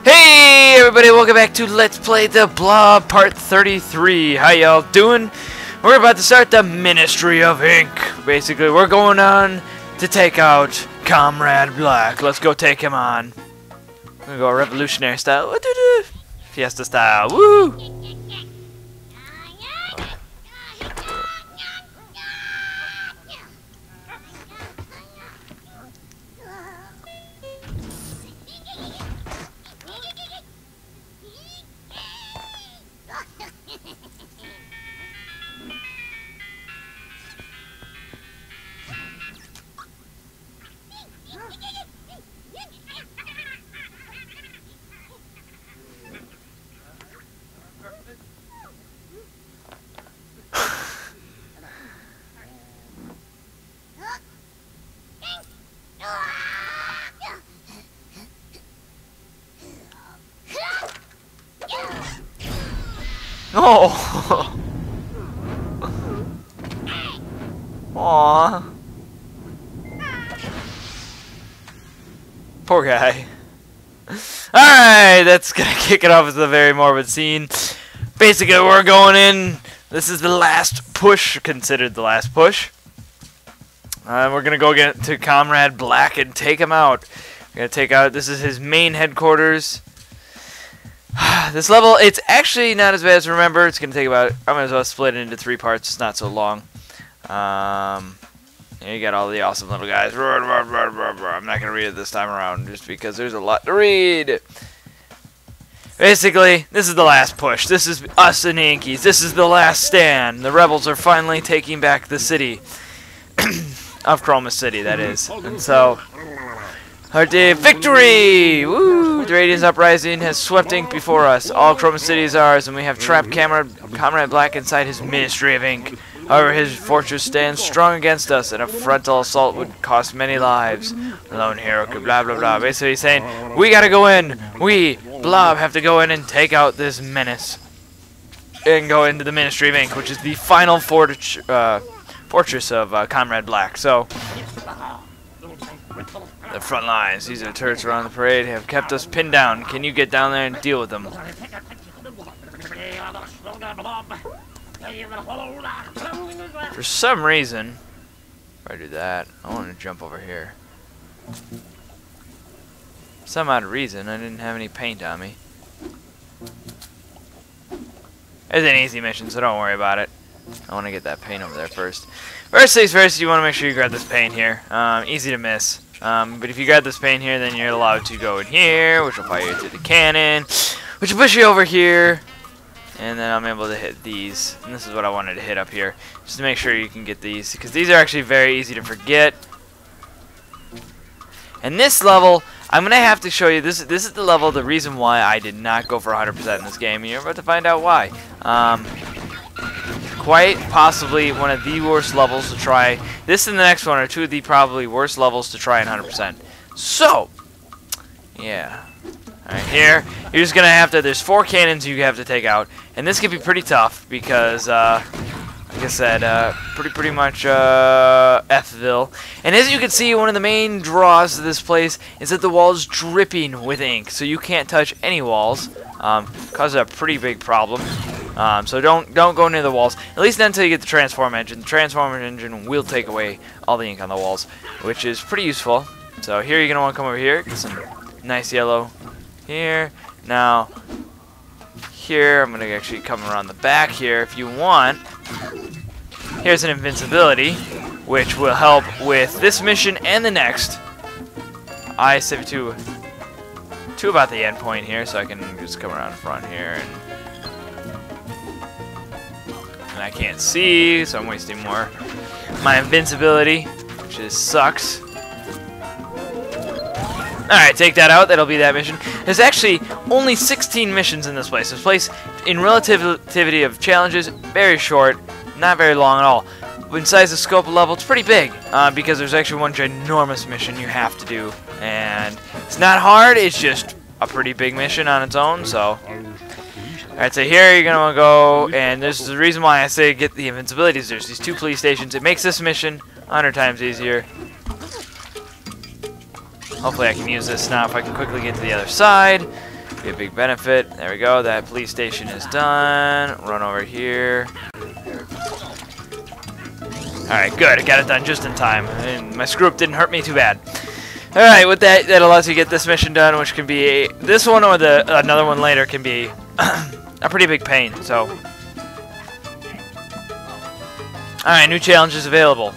Hey everybody, welcome back to Let's Play the Blob Part 33. How y'all doing? We're about to start the Ministry of Ink. Basically, we're going on to take out Comrade Black. Let's go take him on. We're gonna go revolutionary style. Fiesta style. Woo! Oh! Aww. Poor guy. Alright, that's gonna kick it off with a very morbid scene. Basically, we're going in. This is the last push, considered the last push. We're gonna go get to Comrade Black and take him out. We're gonna take out, this is his main headquarters. This level, it's actually not as bad as remember. It's gonna take about, I might as well split it into 3 parts. It's not so long. You got all the awesome little guys. I'm not gonna read it this time around just because there's a lot to read. Basically, this is the last push. This is us and Yankees. This is the last stand. The rebels are finally taking back the city of Chroma City, that is. And so, our day of victory! Woo! The Radiant's uprising has swept ink before us. All Chroma City is ours, and we have trapped Comrade Black inside his Ministry of Ink. However, his fortress stands strong against us, and a frontal assault would cost many lives. The lone hero could blah blah blah. Basically, he's saying, we gotta go in. We, Blob, have to go in and take out this menace. And go into the Ministry of Ink, which is the final fortress of Comrade Black. So, the front lines, these are turrets around the parade, have kept us pinned down. Can you get down there and deal with them? For some reason, if I do that, I want to jump over here. For some odd reason, I didn't have any paint on me. It's an easy mission, so don't worry about it. I want to get that paint over there first. First things first, you want to make sure you grab this paint here. Easy to miss. But if you grab this paint here, then you're allowed to go in here, which will fire you through the cannon, which will push you over here, and then I'm able to hit these. And this is what I wanted to hit up here, just to make sure you can get these, because these are actually very easy to forget. And this level, I'm gonna have to show you. This is the level. The reason why I did not go for 100% in this game, and you're about to find out why. Quite possibly one of the worst levels to try. This and the next one are 2 of the probably worst levels to try in 100%. So, yeah. Alright, here, you're just going to have to, there's 4 cannons you have to take out. And this can be pretty tough because, like I said, pretty much F-ville. And as you can see, one of the main draws to this place is that the wall's dripping with ink. So you can't touch any walls. Causes a pretty big problem. So don't go near the walls, at least not until you get the transform engine. The transform engine will take away all the ink on the walls, which is pretty useful. So here you're going to want to come over here, get some nice yellow here. Now, here, I'm going to actually come around the back here if you want. Here's an invincibility, which will help with this mission and the next. I save you to about the end point here, so I can just come around in front here and I can't see, so I'm wasting more my invincibility, which is sucks. Alright, take that out. That'll be that mission. There's actually only 16 missions in this place. This place, in relativity of challenges, very short, not very long at all. But in size of scope of level, it's pretty big, because there's actually one ginormous mission you have to do. And it's not hard, it's just a pretty big mission on its own, so... Alright, so here you're going to want to go, and this is the reason why I say get the invincibilities. There's these 2 police stations. It makes this mission 100 times easier. Hopefully I can use this now if I can quickly get to the other side. Be a big benefit. There we go. That police station is done. Run over here. Alright, good. I got it done just in time. And my screw up didn't hurt me too bad. Alright, with that, that allows you to get this mission done, which can be this one or another one later can be a pretty big pain. So, alright, new challenges available.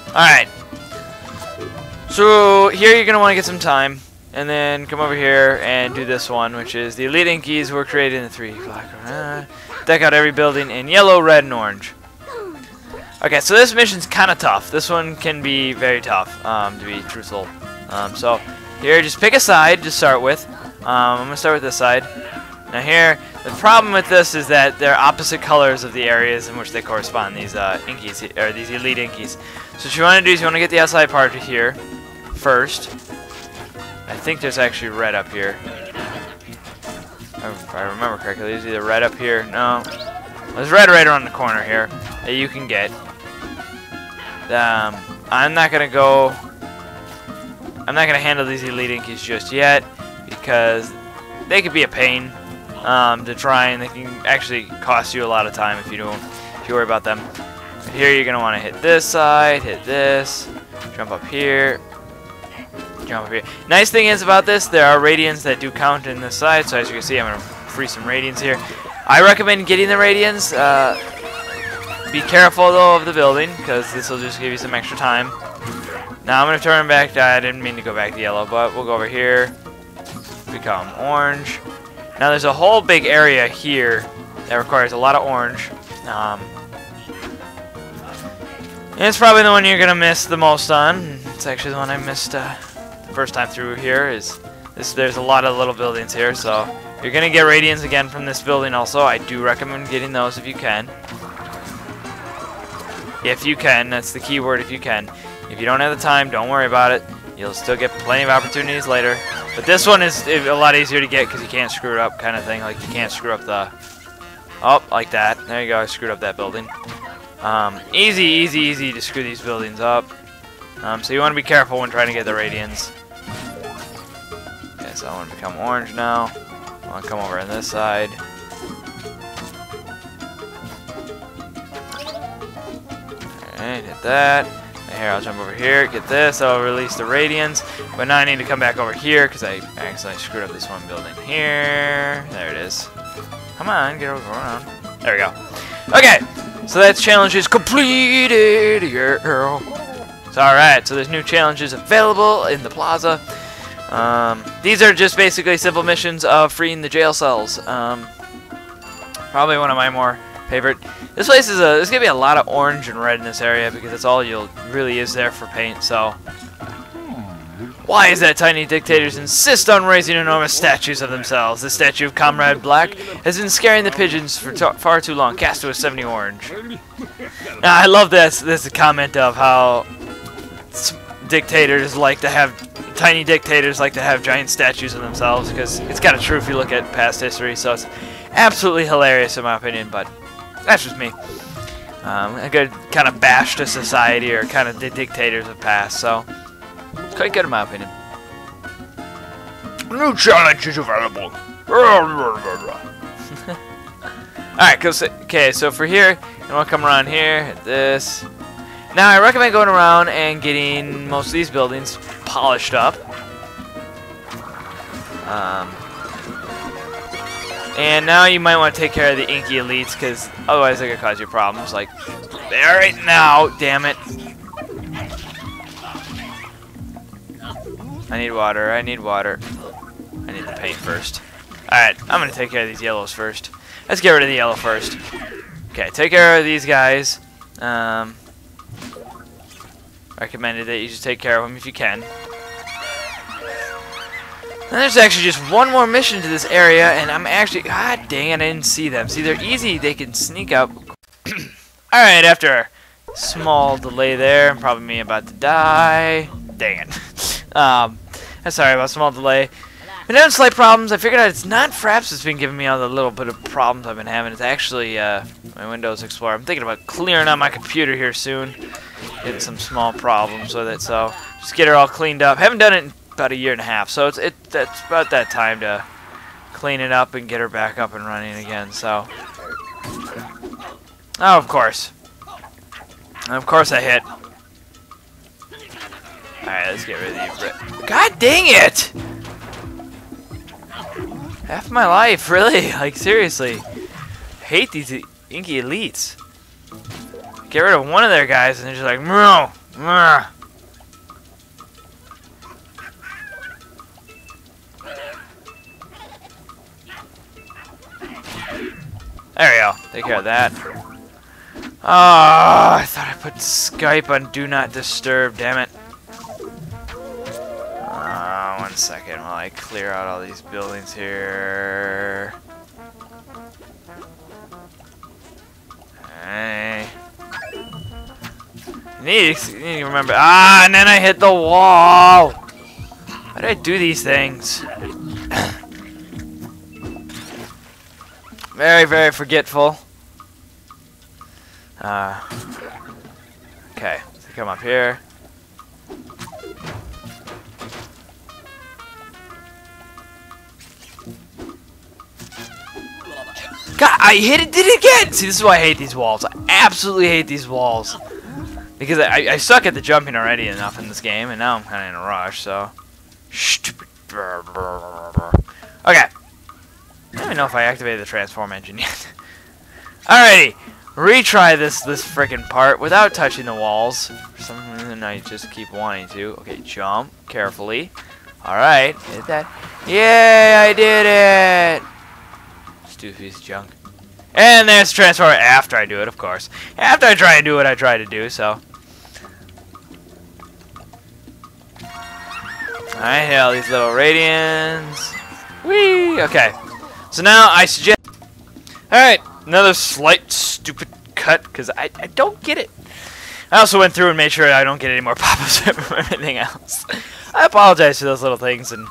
Alright. So here you're gonna want to get some time, and then come over here and do this one, which is the elite inkies were created in the 3 black. Deck out every building in yellow, red, and orange. Okay, so this mission's kind of tough. This one can be very tough, to be truthful. So here, just pick a side to start with. I'm gonna start with this side. Now here, the problem with this is that they're opposite colors of the areas in which they correspond. These inkies, or these elite inkies. So what you want to do is you want to get the outside part here first. I think there's actually red up here. If I remember correctly, there's either red up here. No, there's red right around the corner here that you can get. I'm not gonna handle these elite inkies just yet because they could be a pain to try, and they can actually cost you a lot of time if you worry about them. But here you're gonna want to hit this side, hit this, jump up here, jump up here. Nice thing is about this, there are radians that do count in this side. So as you can see, I'm gonna free some radians here. I recommend getting the radians. Be careful though of the building, because this will just give you some extra time. Now I'm going to turn back. I didn't mean to go back to yellow, but we'll go over here. Become orange. Now there's a whole big area here that requires a lot of orange. And it's probably the one you're going to miss the most on. It's actually the one I missed the first time through here. There's a lot of little buildings here, so you're going to get radians again from this building also. I do recommend getting those if you can. If you can, that's the key word, if you can. If you don't have the time, don't worry about it. You'll still get plenty of opportunities later. But this one is a lot easier to get because you can't screw it up, kind of thing. Like you can't screw up the... Oh, like that. There you go, I screwed up that building. Easy to screw these buildings up. So you want to be careful when trying to get the radians. Okay, so I want to become orange now. I want to come over on this side. Alright, hit that. And here, I'll jump over here, get this, I'll release the radians. But now I need to come back over here because I accidentally screwed up this one building here. There it is. Come on, get over around. There we go. Okay, so that challenge is completed. Yeah. So, alright, so there's new challenges available in the plaza. These are just basically simple missions of freeing the jail cells. Probably one of my more favorite. This place is there's gonna be a lot of orange and red in this area because that's all you'll really use there for paint. So why is that tiny dictators insist on raising enormous statues of themselves? The statue of Comrade Black has been scaring the pigeons for far too long. Cast to a 70 orange. Now I love this comment of how dictators like to have tiny dictators like to have giant statues of themselves, because it's kind of true if you look at past history. So it's absolutely hilarious in my opinion, but that's just me. A good kind of bash to society, or kind of the dictators of past, so it's quite good in my opinion. New challenge is available. Alright, okay, so for here, you want to come around here, hit this. Now I recommend going around and getting most of these buildings polished up. And now you might want to take care of the inky elites, because otherwise they could cause you problems. Like, they are right now, damn it. I need water, I need water. I need the paint first. Alright, I'm going to take care of these yellows first. Let's get rid of the yellow first. Okay, take care of these guys. Recommended that you just take care of them if you can. And there's actually just one more mission to this area, and I'm actually... God dang it, I didn't see them. See, they're easy. They can sneak up. Alright, after a small delay there, probably me about to die. Dang it. I'm sorry about small delay. Been having slight problems. I figured out it's not Fraps that's been giving me all the little bit of problems I've been having. It's actually my Windows Explorer. I'm thinking about clearing out my computer here soon. Getting some small problems with it, so just get it all cleaned up. Haven't done it in about a year and a half. So that's about that time to clean it up and get her back up and running again. So, oh, of course. Of course I hit. Alright, let's get rid of these. God dang it! Half my life, really? Like, seriously. I hate these inky elites. Get rid of one of their guys and they're just like, no. There we go. Take care of that. Oh, I thought I put Skype on Do Not Disturb, damn it. 1 second while I clear out all these buildings here. Hey. You need to remember. Ah, and then I hit the wall. Why did I do these things? Very, very forgetful. Okay, so come up here. God, I did it again! See, this is why I hate these walls. I absolutely hate these walls. Because I suck at the jumping already enough in this game, and now I'm kind of in a rush, so... Stupid. Okay. I don't even know if I activated the transform engine yet. Alrighty. Retry this frickin' part without touching the walls. For some reason I just keep wanting to. Okay, jump carefully. Alright, hit that. Yay, I did it! Stupid piece of junk. And there's transform after I do it, of course. After I try and do what I try to do, so. Alright, hit all these little radians. Whee! Okay. So now I suggest. Alright, another slight stupid cut, because I don't get it. I also went through and made sure I don't get any more pop-ups from everything else. I apologize for those little things, and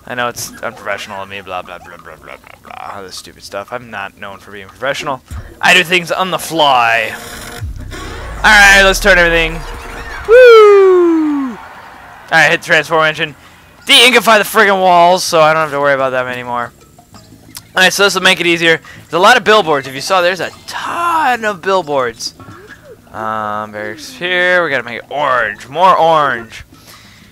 I know it's unprofessional of me, blah, blah, blah, blah, blah, blah, blah, all this stupid stuff. I'm not known for being professional. I do things on the fly. Alright, let's turn everything. Woo! Alright, hit the transform engine. De-inkify the friggin' walls, so I don't have to worry about them anymore. Alright, so this will make it easier. There's a lot of billboards. If you saw, there's a ton of billboards. Barracks here. We gotta make it orange. More orange.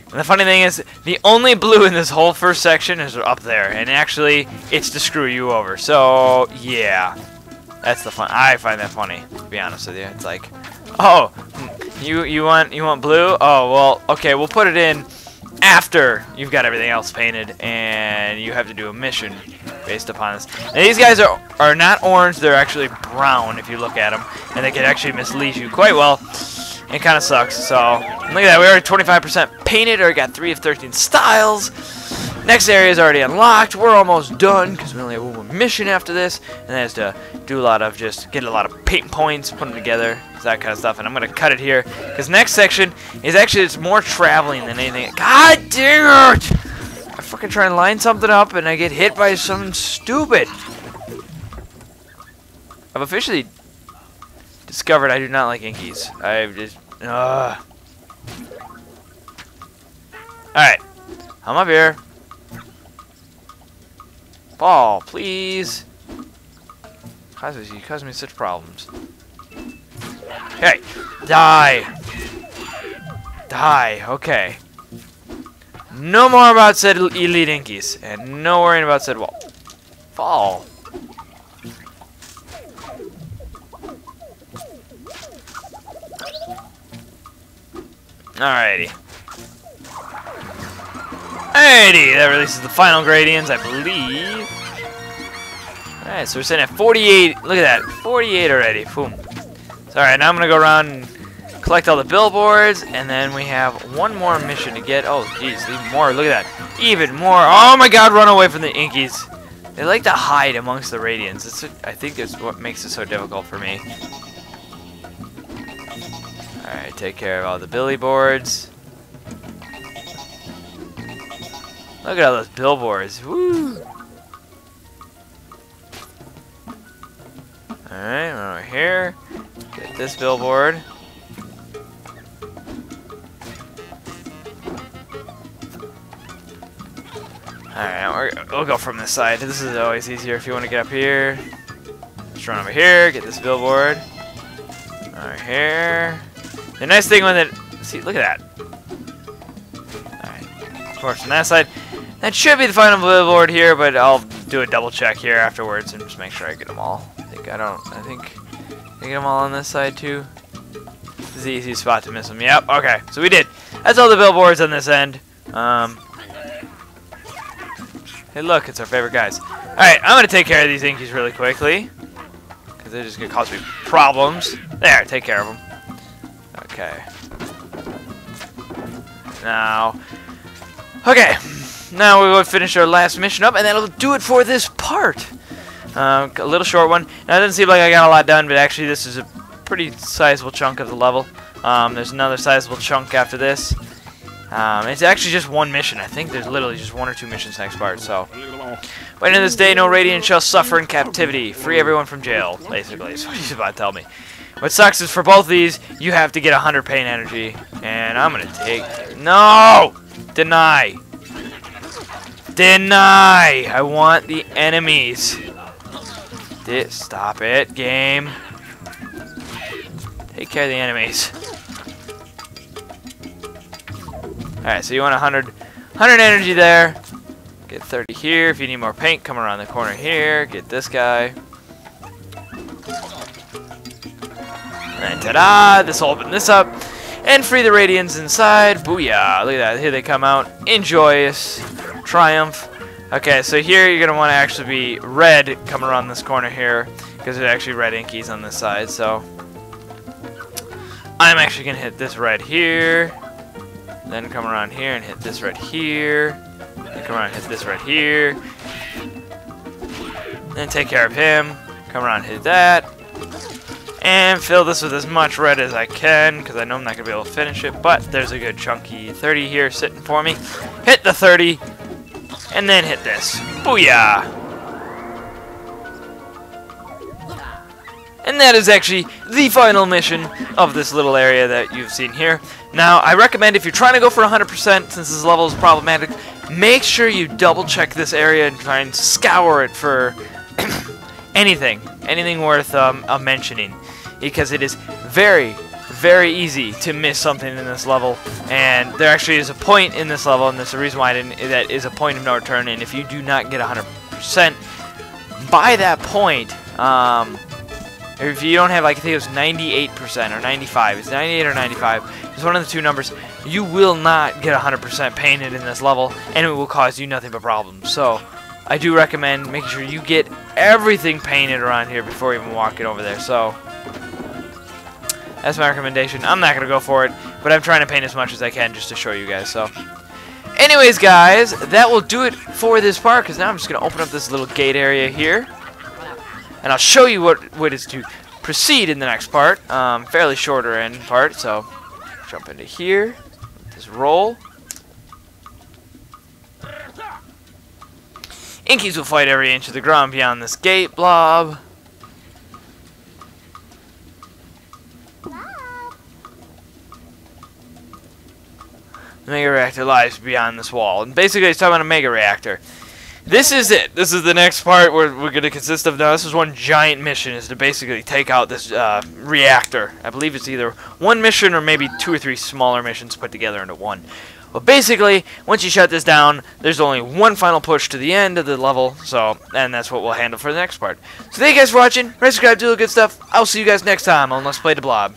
And the funny thing is, the only blue in this whole first section is up there. And actually, it's to screw you over. So, yeah. That's the fun. I find that funny, to be honest with you. It's like, oh, you want blue? Oh, well, okay, we'll put it in after you've got everything else painted, and you have to do a mission based upon this. Now, these guys are not orange, they're actually brown if you look at them, and they can actually mislead you quite well. It kind of sucks, so look at that, we already 25% painted, or got 3 of 13 styles. Next area is already unlocked. We're almost done, because we only have one more mission after this, and that is to do a lot of get a lot of paint points, put them together, that kind of stuff. And I'm going to cut it here, because next section is actually, it's more traveling than anything. God dang it! I fucking try and line something up, and I get hit by something stupid. I've officially discovered I do not like inkies. I've just, Alright, I'm up here. Ball, please. You cause me such problems. Okay, die. Die, okay. No more about said elite inkies, and no worrying about said wall. Fall. Alrighty. Alrighty, that releases the final gradients, I believe. Alright, so we're sitting at 48. Look at that, 48 already. Boom. So, alright, now I'm gonna go around and collect all the billboards, and then we have one more mission to get. Oh, jeez, even more. Look at that, even more. Oh my God, run away from the inkies. They like to hide amongst the radiants. I think that's what makes it so difficult for me. Alright, take care of all the billboards. Look at all those billboards. Woo! Alright, run over here. Get this billboard. Alright, we'll go from this side. This is always easier if you want to get up here. Just run over here, get this billboard. Alright, here. The nice thing with it, see, look at that. Alright, of course, from that side. That should be the final billboard here, but I'll do a double check here afterwards and just make sure I get them all. I think I get them all on this side too. This is the easiest spot to miss them. Yep, okay, so we did. That's all the billboards on this end. Hey, look, it's our favorite guys. Alright, I'm going to take care of these Inkies really quickly, because they're just going to cause me problems. There, take care of them. Okay. Now, okay. Now we will finish our last mission up, and that'll do it for this part. A little short one. Now, it doesn't seem like I got a lot done, but actually this is a pretty sizable chunk of the level. There's another sizable chunk after this. It's actually just one mission. I think there's literally just 1 or 2 missions next part, so. By the end of this day, no Radiant shall suffer in captivity. Free everyone from jail, basically, is what he's about to tell me. What sucks is for both these, you have to get 100 pain energy. And I'm going to take... No! Deny! Deny! I want the enemies. Stop it, game. Take care of the enemies. Alright, so you want 100 energy there. Get 30 here. If you need more paint, come around the corner here. Get this guy. And ta-da! This will open this up. And free the Radiants inside. Booyah! Look at that. Here they come out. In joyous triumph. Okay, so here you're going to want to actually be red come around this corner here. Because there's actually red Inkies on this side, so. I'm actually going to hit this red here. Then come around here and hit this red here. Then come around and hit this red here. Then take care of him. Come around and hit that. And fill this with as much red as I can, because I know I'm not going to be able to finish it. But there's a good chunky 30 here sitting for me. Hit the 30. And then hit this. Booyah! And that is actually the final mission of this little area that you've seen here. Now, I recommend if you're trying to go for 100%, since this level is problematic, make sure you double check this area and try and scour it for anything worth mentioning. Because it is very, very easy to miss something in this level. And there actually is a point in this level, and that's the reason why that is a point of no return. And if you do not get 100%, by that point, if you don't have, like, I think it was 98% or 95, it's 98 or 95, it's one of the two numbers, you will not get 100% painted in this level, and it will cause you nothing but problems. So, I do recommend making sure you get everything painted around here before even walking over there. So, that's my recommendation. I'm not going to go for it, but I'm trying to paint as much as I can just to show you guys. So, anyways, guys, that will do it for this part, because now I'm just going to open up this little gate area here. And I'll show you what is to proceed in the next part. Fairly shorter end part, so jump into here. Just roll. Inkies will fight every inch of the ground beyond this gate, Blob. The Mega Reactor lies beyond this wall. And basically, it's talking about a Mega Reactor. This is it. This is the next part we're going to consist of. Now, this is one giant mission, is to basically take out this reactor. I believe it's either one mission or maybe 2 or 3 smaller missions put together into one. But basically, once you shut this down, there's only one final push to the end of the level. So, and that's what we'll handle for the next part. So thank you guys for watching. Subscribe, do the good stuff. I'll see you guys next time on Let's Play the Blob.